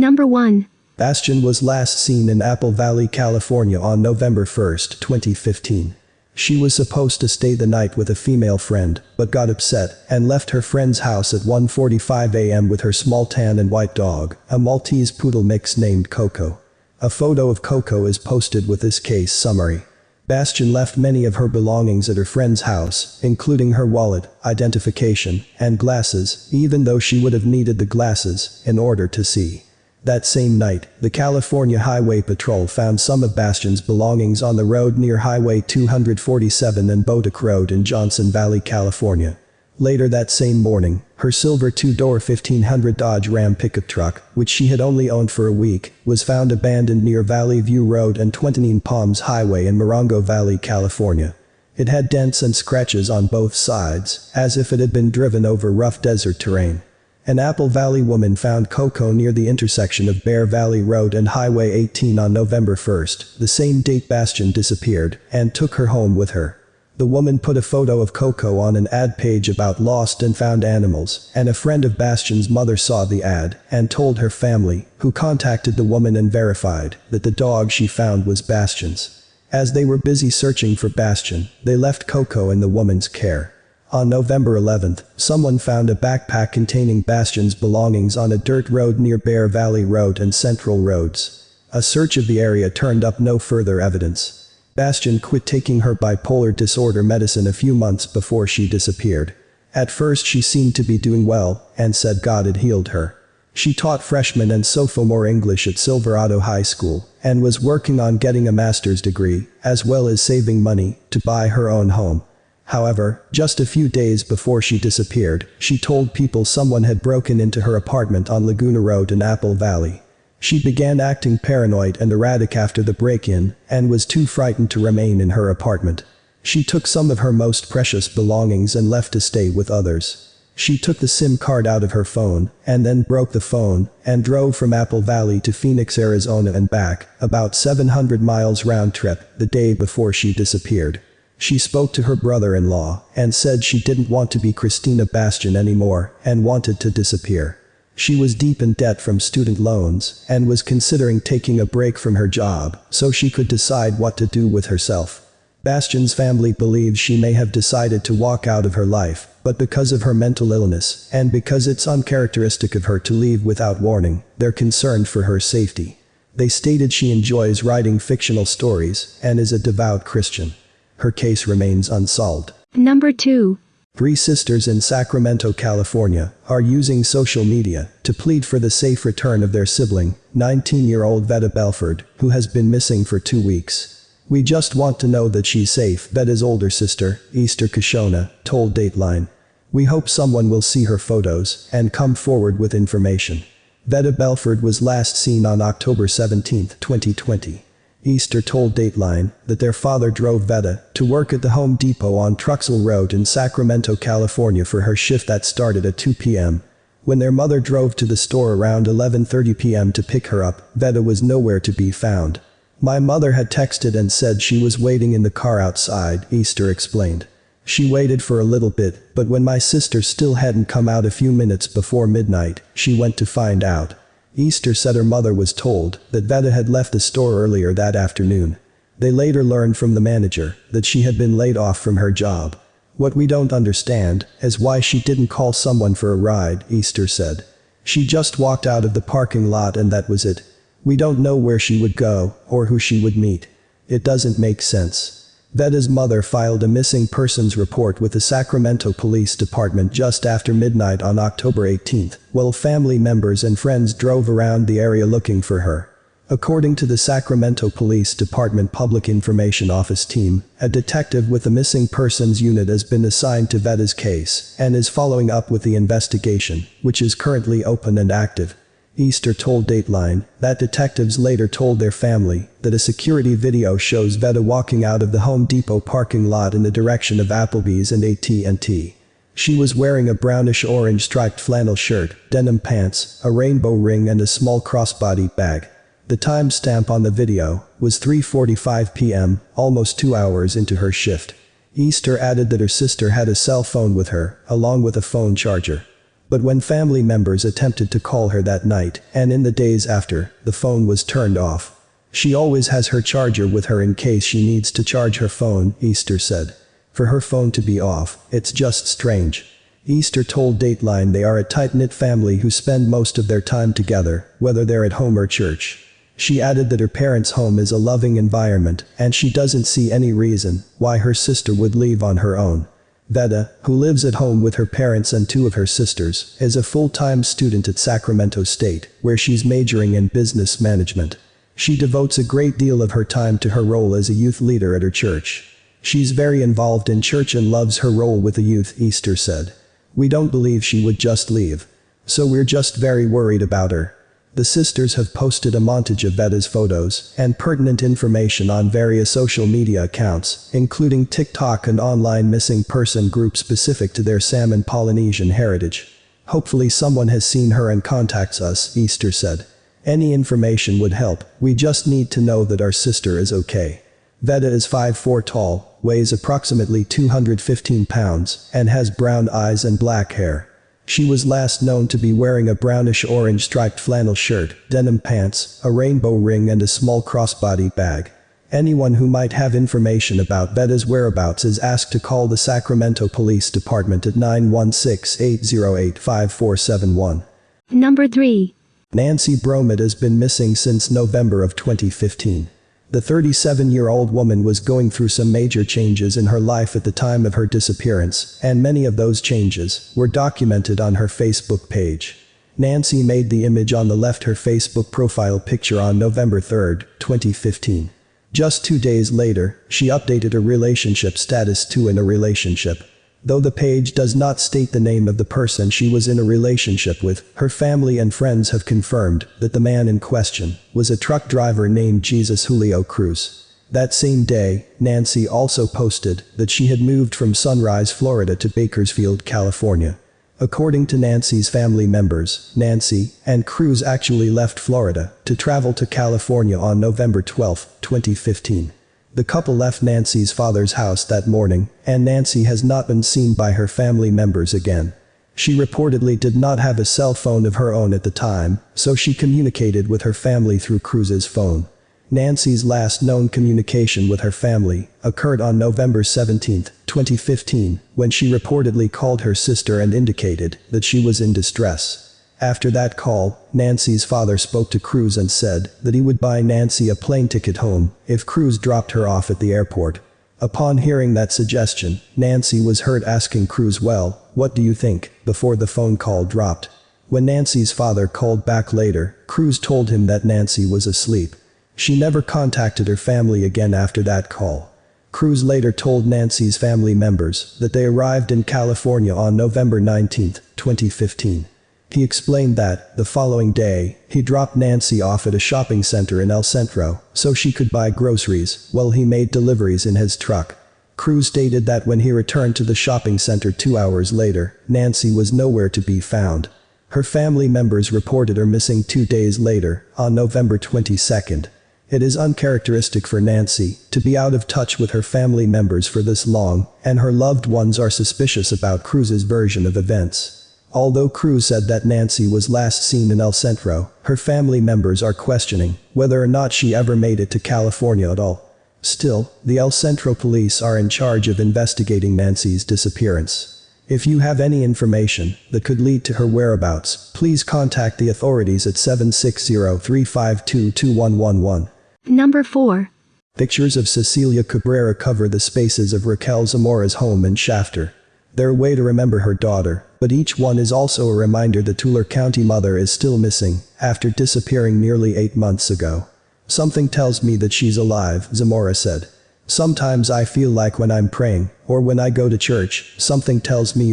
Number 1. Bastian was last seen in Apple Valley, California on November 1, 2015. She was supposed to stay the night with a female friend, but got upset and left her friend's house at 1:45 a.m. with her small tan and white dog, a Maltese poodle mix named Coco. A photo of Coco is posted with this case summary. Bastian left many of her belongings at her friend's house, including her wallet, identification, and glasses, even though she would have needed the glasses in order to see. That same night, the California Highway Patrol found some of Bastian's belongings on the road near Highway 247 and Bodak Road in Johnson Valley, California. Later that same morning, her silver two-door 1500 Dodge Ram pickup truck, which she had only owned for a week, was found abandoned near Valley View Road and 29 Palms Highway in Morongo Valley, California. It had dents and scratches on both sides, as if it had been driven over rough desert terrain. An Apple Valley woman found Coco near the intersection of Bear Valley Road and Highway 18 on November 1st, the same date Bastian disappeared, and took her home with her. The woman put a photo of Coco on an ad page about lost and found animals, and a friend of Bastian's mother saw the ad and told her family, who contacted the woman and verified that the dog she found was Bastian's. As they were busy searching for Bastian, they left Coco in the woman's care. On November 11th, someone found a backpack containing Bastian's belongings on a dirt road near Bear Valley Road and Central Roads. A search of the area turned up no further evidence. Bastian quit taking her bipolar disorder medicine a few months before she disappeared. At first she seemed to be doing well, and said God had healed her. She taught freshman and sophomore English at Silverado High School, and was working on getting a master's degree, as well as saving money to buy her own home. However, just a few days before she disappeared, she told people someone had broken into her apartment on Laguna Road in Apple Valley. She began acting paranoid and erratic after the break-in, and was too frightened to remain in her apartment. She took some of her most precious belongings and left to stay with others. She took the SIM card out of her phone, and then broke the phone, and drove from Apple Valley to Phoenix, Arizona and back, about 700 miles round trip, the day before she disappeared. She spoke to her brother-in-law, and said she didn't want to be Christina Bastian anymore, and wanted to disappear. She was deep in debt from student loans, and was considering taking a break from her job, so she could decide what to do with herself. Bastian's family believes she may have decided to walk out of her life, but because of her mental illness, and because it's uncharacteristic of her to leave without warning, they're concerned for her safety. They stated she enjoys writing fictional stories, and is a devout Christian. Her case remains unsolved. Number 2. 3 sisters in Sacramento, California, are using social media to plead for the safe return of their sibling, 19-year-old Veda Belford, who has been missing for 2 weeks. "We just want to know that she's safe," Veda's older sister, Esther Kavanagh, told Dateline. "We hope someone will see her photos and come forward with information." Veda Belford was last seen on October 17, 2020. Esther told Dateline that their father drove Veda to work at the Home Depot on Truxell Road in Sacramento, California for her shift that started at 2 p.m. When their mother drove to the store around 11:30 p.m. to pick her up, Veda was nowhere to be found. "My mother had texted and said she was waiting in the car outside," Esther explained. "She waited for a little bit, but when my sister still hadn't come out a few minutes before midnight, she went to find out." Esther said her mother was told that Veda had left the store earlier that afternoon. They later learned from the manager that she had been laid off from her job. "What we don't understand is why she didn't call someone for a ride," Esther said. "She just walked out of the parking lot and that was it. We don't know where she would go, or who she would meet. It doesn't make sense." Veda's mother filed a missing persons report with the Sacramento Police Department just after midnight on October 18, while family members and friends drove around the area looking for her. According to the Sacramento Police Department Public Information Office team, a detective with the Missing Persons Unit has been assigned to Veda's case and is following up with the investigation, which is currently open and active. Esther told Dateline that detectives later told their family that a security video shows Veda walking out of the Home Depot parking lot in the direction of Applebee's and AT&T. She was wearing a brownish-orange striped flannel shirt, denim pants, a rainbow ring and a small crossbody bag. The timestamp on the video was 3:45 p.m., almost 2 hours into her shift. Esther added that her sister had a cell phone with her, along with a phone charger. But when family members attempted to call her that night, and in the days after, the phone was turned off. She always has her charger with her in case she needs to charge her phone, Easter said. For her phone to be off, it's just strange. Easter told Dateline they are a tight-knit family who spend most of their time together, whether they're at home or church. She added that her parents' home is a loving environment, and she doesn't see any reason why her sister would leave on her own. Veda, who lives at home with her parents and two of her sisters, is a full-time student at Sacramento State, where she's majoring in business management. She devotes a great deal of her time to her role as a youth leader at her church. She's very involved in church and loves her role with the youth, Easter said. We don't believe she would just leave. So we're just very worried about her. The sisters have posted a montage of Veda's photos and pertinent information on various social media accounts, including TikTok and online missing person groups specific to their Sam and Polynesian heritage. Hopefully someone has seen her and contacts us, Easter said. Any information would help, we just need to know that our sister is okay. Veda is 5'4" tall, weighs approximately 215 pounds, and has brown eyes and black hair. She was last known to be wearing a brownish-orange striped flannel shirt, denim pants, a rainbow ring and a small crossbody bag. Anyone who might have information about Veda's whereabouts is asked to call the Sacramento Police Department at 916-808-5471. Number 3. Nancy Bromet has been missing since November of 2015. The 37-year-old woman was going through some major changes in her life at the time of her disappearance, and many of those changes were documented on her Facebook page. Nancy made the image on the left her Facebook profile picture on November 3, 2015. Just 2 days later, she updated her relationship status to in a relationship. Though the page does not state the name of the person she was in a relationship with, her family and friends have confirmed that the man in question was a truck driver named Jesus Julio Cruz. That same day, Nancy also posted that she had moved from Sunrise, Florida to Bakersfield, California. According to Nancy's family members, Nancy and Cruz actually left Florida to travel to California on November 12, 2015. The couple left Nancy's father's house that morning, and Nancy has not been seen by her family members again. She reportedly did not have a cell phone of her own at the time, so she communicated with her family through Cruz's phone. Nancy's last known communication with her family occurred on November 17, 2015, when she reportedly called her sister and indicated that she was in distress. After that call, Nancy's father spoke to Cruz and said that he would buy Nancy a plane ticket home if Cruz dropped her off at the airport. Upon hearing that suggestion, Nancy was heard asking Cruz, "Well, what do you think?" before the phone call dropped. When Nancy's father called back later, Cruz told him that Nancy was asleep. She never contacted her family again after that call. Cruz later told Nancy's family members that they arrived in California on November 19, 2015. He explained that, the following day, he dropped Nancy off at a shopping center in El Centro so she could buy groceries while he made deliveries in his truck. Cruz stated that when he returned to the shopping center 2 hours later, Nancy was nowhere to be found. Her family members reported her missing 2 days later, on November 22. It is uncharacteristic for Nancy to be out of touch with her family members for this long, and her loved ones are suspicious about Cruz's version of events. Although Cruz said that Nancy was last seen in El Centro, her family members are questioning whether or not she ever made it to California at all. Still, the El Centro police are in charge of investigating Nancy's disappearance. If you have any information that could lead to her whereabouts, please contact the authorities at 760-352-2111. Number 4. Pictures of Cecilia Cabrera cover the spaces of Raquel Zamora's home in Shafter. They're a way to remember her daughter, but each one is also a reminder the Tulare County mother is still missing, after disappearing nearly 8 months ago. "Something tells me that she's alive," Zamora said. "Sometimes I feel like when I'm praying, or when I go to church, something tells me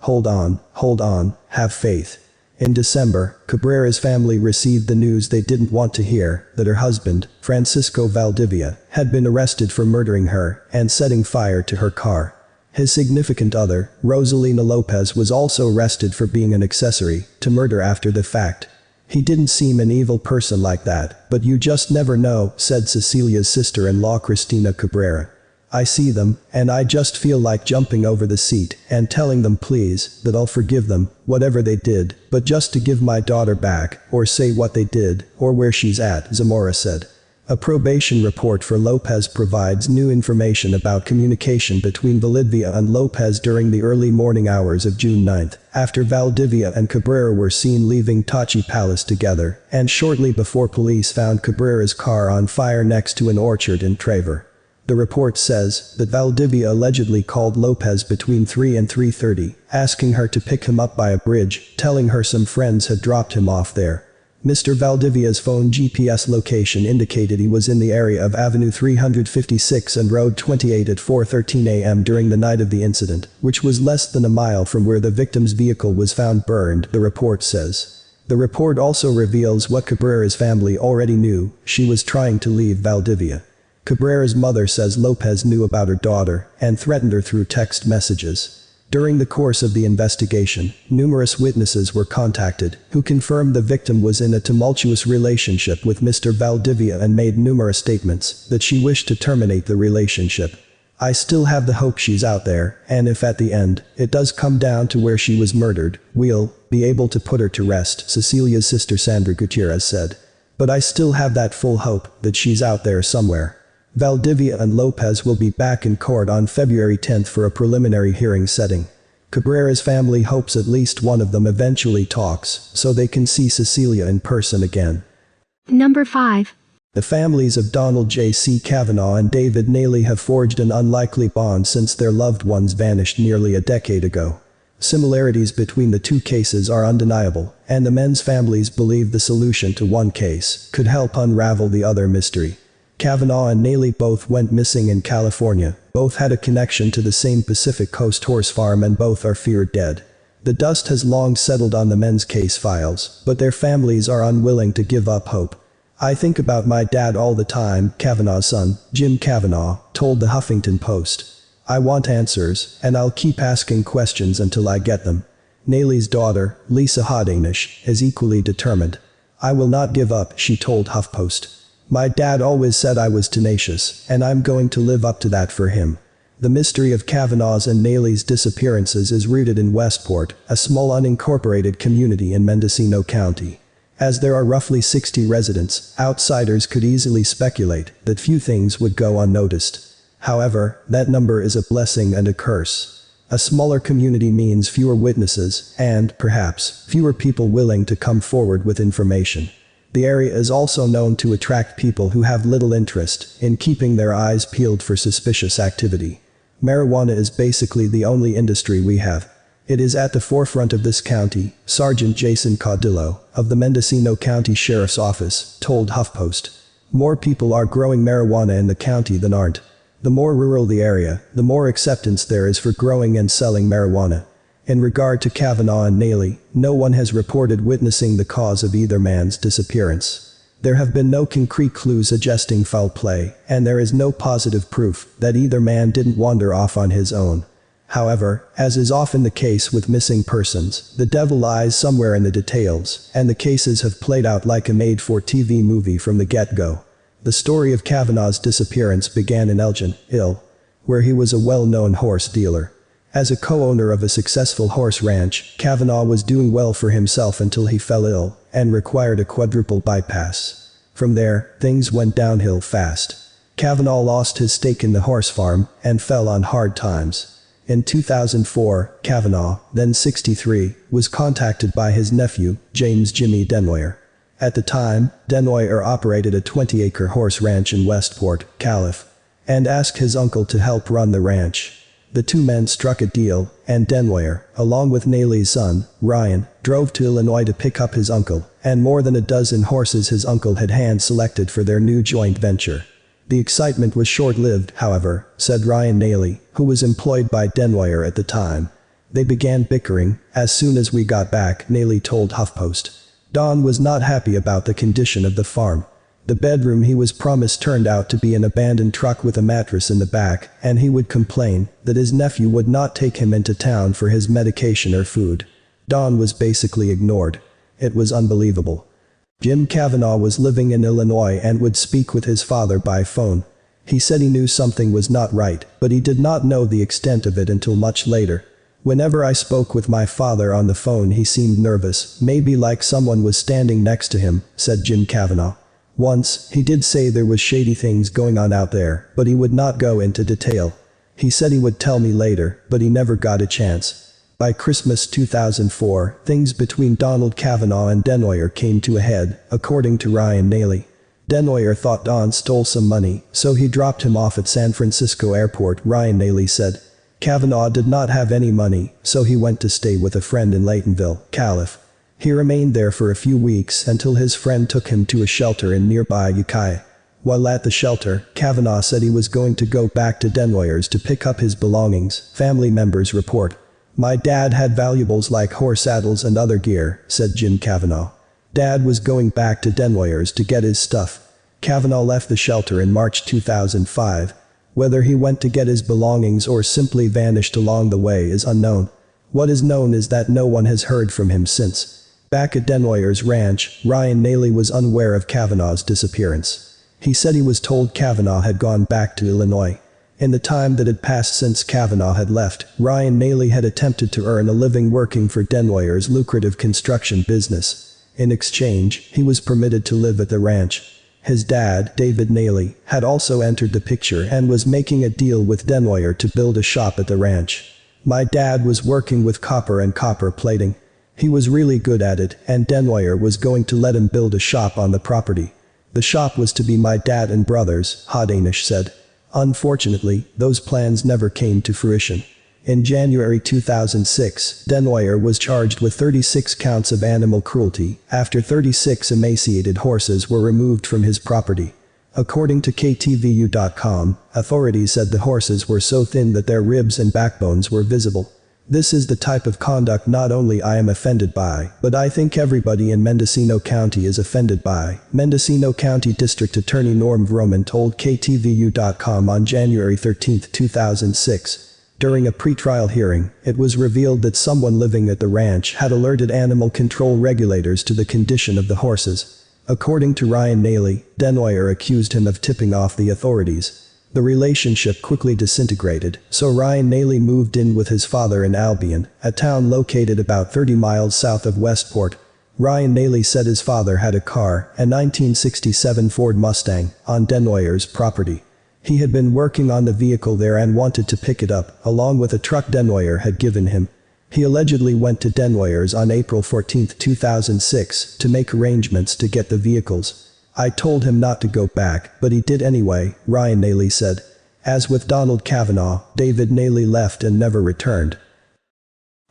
hold on, have faith." In December, Cabrera's family received the news they didn't want to hear, that her husband, Francisco Valdivia, had been arrested for murdering her and setting fire to her car. His significant other, Rosalina Lopez, was also arrested for being an accessory to murder after the fact. "He didn't seem an evil person like that, but you just never know," said Cecilia's sister-in-law Cristina Cabrera. I see them, and I just feel like jumping over the seat and telling them please, that I'll forgive them, whatever they did, but just to give my daughter back, or say what they did, or where she's at, Zamora said. A probation report for Lopez provides new information about communication between Valdivia and Lopez during the early morning hours of June 9, after Valdivia and Cabrera were seen leaving Tachi Palace together, and shortly before police found Cabrera's car on fire next to an orchard in Traver. The report says that Valdivia allegedly called Lopez between 3 and 3:30, asking her to pick him up by a bridge, telling her some friends had dropped him off there. Mr. Valdivia's phone GPS location indicated he was in the area of Avenue 356 and Road 28 at 4:13 a.m. during the night of the incident, which was less than a mile from where the victim's vehicle was found burned, the report says. The report also reveals what Cabrera's family already knew: she was trying to leave Valdivia. Cabrera's mother says Lopez knew about her daughter and threatened her through text messages. During the course of the investigation, numerous witnesses were contacted, who confirmed the victim was in a tumultuous relationship with Mr. Valdivia and made numerous statements that she wished to terminate the relationship. I still have the hope she's out there, and if at the end, it does come down to where she was murdered, we'll be able to put her to rest, Cecilia's sister Sandra Gutierrez said. But I still have that full hope that she's out there somewhere. Valdivia and Lopez will be back in court on February 10 for a preliminary hearing setting. Cabrera's family hopes at least one of them eventually talks, so they can see Cecilia in person again. Number 5. The families of Donald J C Kavanagh and David Naley have forged an unlikely bond since their loved ones vanished nearly a decade ago. Similarities between the two cases are undeniable, and the men's families believe the solution to one case could help unravel the other mystery. Cavanaugh and Naley both went missing in California, both had a connection to the same Pacific Coast horse farm, and both are feared dead. The dust has long settled on the men's case files, but their families are unwilling to give up hope. I think about my dad all the time, Cavanaugh's son, Jim Cavanaugh, told the Huffington Post. I want answers, and I'll keep asking questions until I get them. Naley's daughter, Lisa Hodenish, is equally determined. I will not give up, she told HuffPost. My dad always said I was tenacious, and I'm going to live up to that for him. The mystery of Cavanaugh's and Naley's disappearances is rooted in Westport, a small unincorporated community in Mendocino County. As there are roughly 60 residents, outsiders could easily speculate that few things would go unnoticed. However, that number is a blessing and a curse. A smaller community means fewer witnesses, and, perhaps, fewer people willing to come forward with information. The area is also known to attract people who have little interest in keeping their eyes peeled for suspicious activity. Marijuana is basically the only industry we have. It is at the forefront of this county, Sergeant Jason Caudillo, of the Mendocino County Sheriff's Office, told HuffPost. More people are growing marijuana in the county than aren't. The more rural the area, the more acceptance there is for growing and selling marijuana. In regard to Cavanaugh and Naley, no one has reported witnessing the cause of either man's disappearance. There have been no concrete clues suggesting foul play, and there is no positive proof that either man didn't wander off on his own. However, as is often the case with missing persons, the devil lies somewhere in the details, and the cases have played out like a made-for-TV movie from the get-go. The story of Cavanaugh's disappearance began in Elgin, Ill, where he was a well-known horse dealer. As a co-owner of a successful horse ranch, Cavanaugh was doing well for himself until he fell ill and required a quadruple bypass. From there, things went downhill fast. Cavanaugh lost his stake in the horse farm and fell on hard times. In 2004, Cavanaugh, then 63, was contacted by his nephew, James Jimmy Denoyer. At the time, Denoyer operated a 20-acre horse ranch in Westport, Calif., and asked his uncle to help run the ranch. The two men struck a deal, and Denoyer, along with Naley's son, Ryan, drove to Illinois to pick up his uncle, and more than a dozen horses his uncle had hand-selected for their new joint venture. The excitement was short-lived, however, said Ryan Naley, who was employed by Denoyer at the time. They began bickering as soon as we got back, Naley told HuffPost. Don was not happy about the condition of the farm. The bedroom he was promised turned out to be an abandoned truck with a mattress in the back, and he would complain that his nephew would not take him into town for his medication or food. Don was basically ignored. It was unbelievable. Jim Cavanaugh was living in Illinois and would speak with his father by phone. He said he knew something was not right, but he did not know the extent of it until much later. Whenever I spoke with my father on the phone he seemed nervous, maybe like someone was standing next to him, said J. Kavanagh. Once, he did say there was shady things going on out there, but he would not go into detail. He said he would tell me later, but he never got a chance. By Christmas 2004, things between Donald Cavanaugh and Denoyer came to a head, according to Ryan Naley. Denoyer thought Don stole some money, so he dropped him off at San Francisco airport, Ryan Naley said. Cavanaugh did not have any money, so he went to stay with a friend in Laytonville, Calif. He remained there for a few weeks until his friend took him to a shelter in nearby Ukiah. While at the shelter, Cavanaugh said he was going to go back to Denoyer's to pick up his belongings, family members report. My dad had valuables like horse saddles and other gear, said J. Kavanagh. Dad was going back to Denoyer's to get his stuff. Cavanaugh left the shelter in March 2005. Whether he went to get his belongings or simply vanished along the way is unknown. What is known is that no one has heard from him since. Back at Denoyer's ranch, Ryan Naley was unaware of Cavanaugh's disappearance. He said he was told Cavanaugh had gone back to Illinois. In the time that had passed since Cavanaugh had left, Ryan Naley had attempted to earn a living working for Denoyer's lucrative construction business. In exchange, he was permitted to live at the ranch. His dad, David Naley, had also entered the picture and was making a deal with Denoyer to build a shop at the ranch. My dad was working with copper and copper plating. He was really good at it, and Denoyer was going to let him build a shop on the property. The shop was to be my dad and brother's, Hodanish said. Unfortunately, those plans never came to fruition. In January 2006, Denoyer was charged with 36 counts of animal cruelty after 36 emaciated horses were removed from his property. According to KTVU.com, authorities said the horses were so thin that their ribs and backbones were visible. This is the type of conduct not only I am offended by, but I think everybody in Mendocino County is offended by, Mendocino County District Attorney Norm Vroman told KTVU.com on January 13, 2006. During a pretrial hearing, it was revealed that someone living at the ranch had alerted animal control regulators to the condition of the horses. According to Ryan Naley, Denoyer accused him of tipping off the authorities. The relationship quickly disintegrated, so Ryan Naley moved in with his father in Albion, a town located about 30 miles south of Westport. Ryan Naley said his father had a car, a 1967 Ford Mustang, on Denoyer's property. He had been working on the vehicle there and wanted to pick it up, along with a truck Denoyer had given him. He allegedly went to Denoyer's on April 14, 2006, to make arrangements to get the vehicles. I told him not to go back, but he did anyway, Ryan Naley said. As with Donald Cavanaugh, David Naley left and never returned.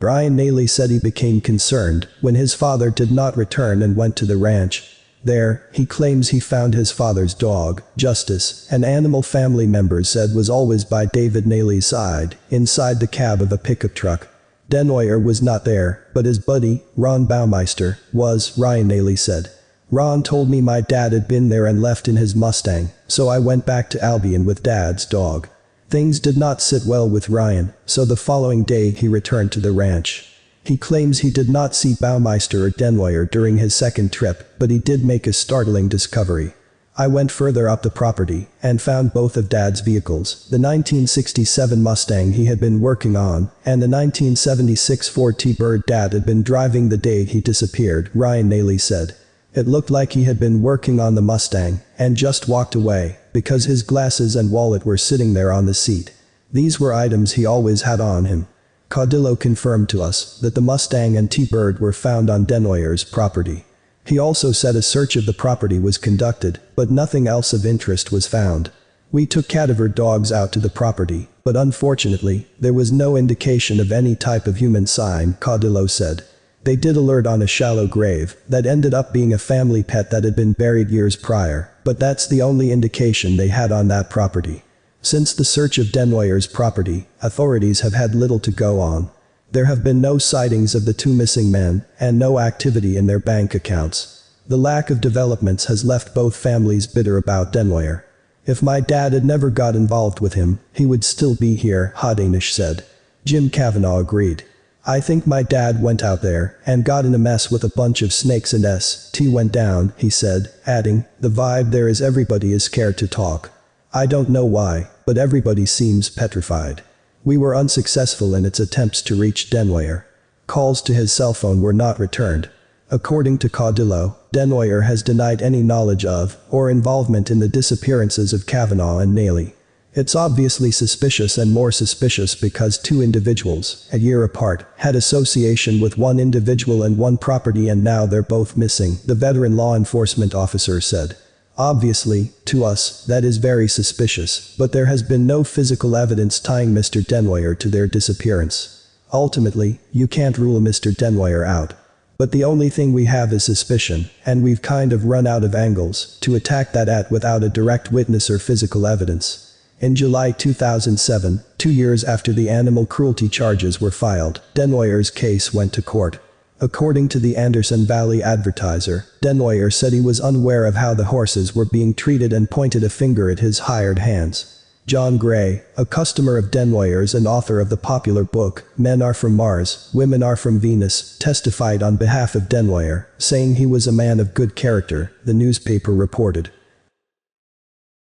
Ryan Naley said he became concerned when his father did not return and went to the ranch. There, he claims he found his father's dog, Justice, an animal family members said was always by David Naley's side, inside the cab of a pickup truck. Denoyer was not there, but his buddy, Ron Baumeister, was, Ryan Naley said. Ron told me my dad had been there and left in his Mustang, so I went back to Albion with Dad's dog. Things did not sit well with Ryan, so the following day he returned to the ranch. He claims he did not see Baumeister or Denoyer during his second trip, but he did make a startling discovery. I went further up the property and found both of Dad's vehicles, the 1967 Mustang he had been working on, and the 1976 Ford T-Bird Dad had been driving the day he disappeared, Ryan Naley said. It looked like he had been working on the Mustang and just walked away, because his glasses and wallet were sitting there on the seat. These were items he always had on him. Caudillo confirmed to us that the Mustang and T-Bird were found on Denoyer's property. He also said a search of the property was conducted, but nothing else of interest was found. We took cadaver dogs out to the property, but unfortunately, there was no indication of any type of human sign, Caudillo said. They did alert on a shallow grave that ended up being a family pet that had been buried years prior, but that's the only indication they had on that property. Since the search of Denoyer's property, authorities have had little to go on. There have been no sightings of the two missing men, and no activity in their bank accounts. The lack of developments has left both families bitter about Denoyer. If my dad had never got involved with him, he would still be here, Hodanish said. J. Kavanagh agreed. I think my dad went out there and got in a mess with a bunch of snakes and T went down, he said, adding, the vibe there is everybody is scared to talk. I don't know why, but everybody seems petrified. We were unsuccessful in its attempts to reach Denwyer. Calls to his cell phone were not returned. According to Caudillo, Denwyer has denied any knowledge of or involvement in the disappearances of Cavanaugh and Naley. It's obviously suspicious and more suspicious because two individuals, a year apart, had association with one individual and one property and now they're both missing, the veteran law enforcement officer said. Obviously, to us, that is very suspicious, but there has been no physical evidence tying Mr. Denwyer to their disappearance. Ultimately, you can't rule Mr. Denwyer out. But the only thing we have is suspicion, and we've kind of run out of angles to attack that at without a direct witness or physical evidence. In July 2007, 2 years after the animal cruelty charges were filed, Denwyer's case went to court. According to the Anderson Valley Advertiser, Denwyer said he was unaware of how the horses were being treated and pointed a finger at his hired hands. John Gray, a customer of Denwyer's and author of the popular book, Men Are From Mars, Women Are From Venus, testified on behalf of Denwyer, saying he was a man of good character, the newspaper reported.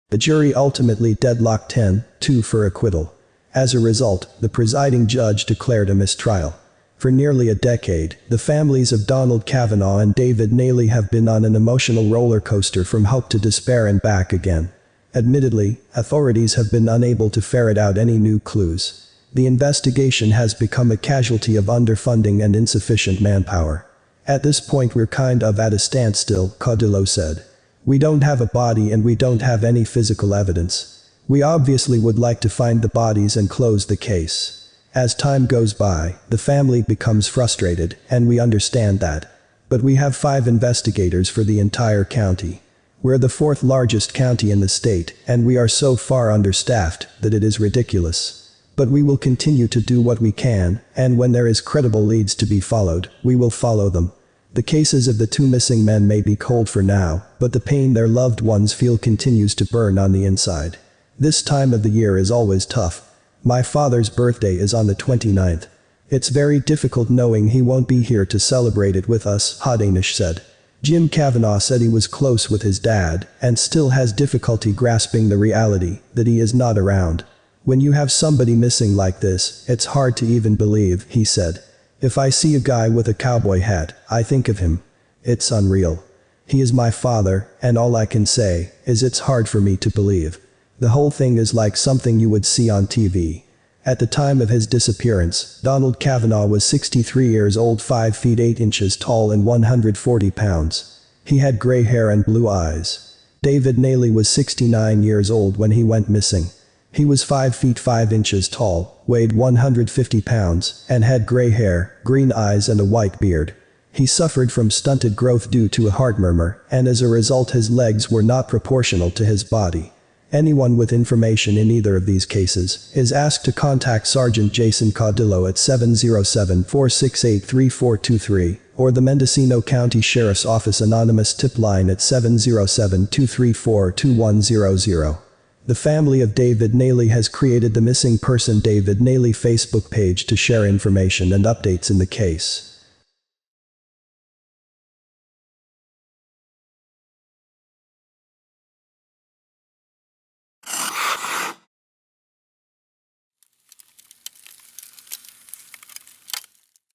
The jury ultimately deadlocked 10-2 for acquittal. As a result, the presiding judge declared a mistrial. For nearly a decade, the families of Donald Cavanaugh and David Naley have been on an emotional roller coaster from hope to despair and back again. Admittedly, authorities have been unable to ferret out any new clues. The investigation has become a casualty of underfunding and insufficient manpower. At this point we're kind of at a standstill, Caudillo said. We don't have a body and we don't have any physical evidence. We obviously would like to find the bodies and close the case. As time goes by, the family becomes frustrated, and we understand that. But we have 5 investigators for the entire county. We're the 4th largest county in the state, and we are so far understaffed that it is ridiculous. But we will continue to do what we can, and when there is credible leads to be followed, we will follow them. The cases of the 2 missing men may be cold for now, but the pain their loved ones feel continues to burn on the inside. This time of the year is always tough. My father's birthday is on the 29th. It's very difficult knowing he won't be here to celebrate it with us, Hodanish said. Jim Cavanaugh said he was close with his dad, and still has difficulty grasping the reality that he is not around. When you have somebody missing like this, it's hard to even believe, he said. If I see a guy with a cowboy hat, I think of him. It's unreal. He is my father, and all I can say is it's hard for me to believe. The whole thing is like something you would see on TV. At the time of his disappearance, Donald Cavanaugh was 63 years old, 5 feet 8 inches tall and 140 pounds. He had gray hair and blue eyes. David Naley was 69 years old when he went missing. He was 5 feet 5 inches tall, weighed 150 pounds, and had gray hair, green eyes and a white beard. He suffered from stunted growth due to a heart murmur, and as a result his legs were not proportional to his body. Anyone with information in either of these cases is asked to contact Sergeant Jason Caudillo at 707-468-3423, or the Mendocino County Sheriff's Office anonymous tip line at 707-234-2100. The family of David Naley has created the Missing Person David Naley Facebook page to share information and updates in the case.